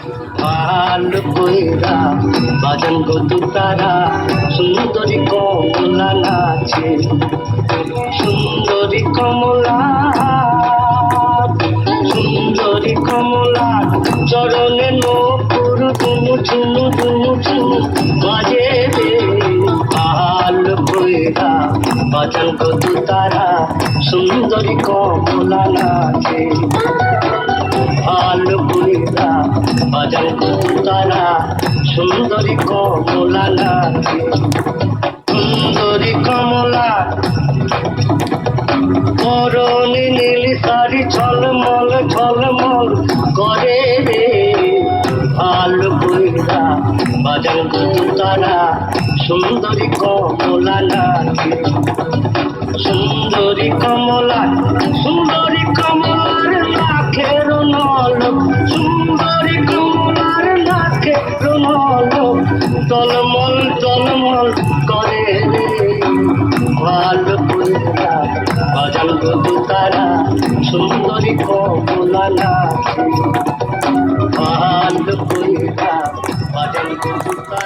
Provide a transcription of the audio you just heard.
ভালো কইরা বাজান গো তারা সুন্দরী কমলা নাচে, সুন্দরী কমলা, সুন্দরী কমলা চরণে নপুর চুমু চুমু চুমু চুমু বাজে রে। ভালো কইরা বাজান গো তারা সুন্দরী কমলা নাচে, ভালো কইরা বাজান গো তারা সুন্দরী কমলা নাচে। সুন্দরী কমলা পরনে নীল শাড়ি ঝলমল ঝলমল করে রে। ভালো কইরা বাজান গো তারা সুন্দরী কমলা নাচে, সুন্দরী কমলা, সুন্দরী কমলার লাখের নলক, সুন্দরী কমলার লাখের নলক টলমল টলমল করে রে। ভালো কইরা বাজান গো তারা সুন্দরী কমলা নাচে, ভালো কইরা বাজান গো তারা।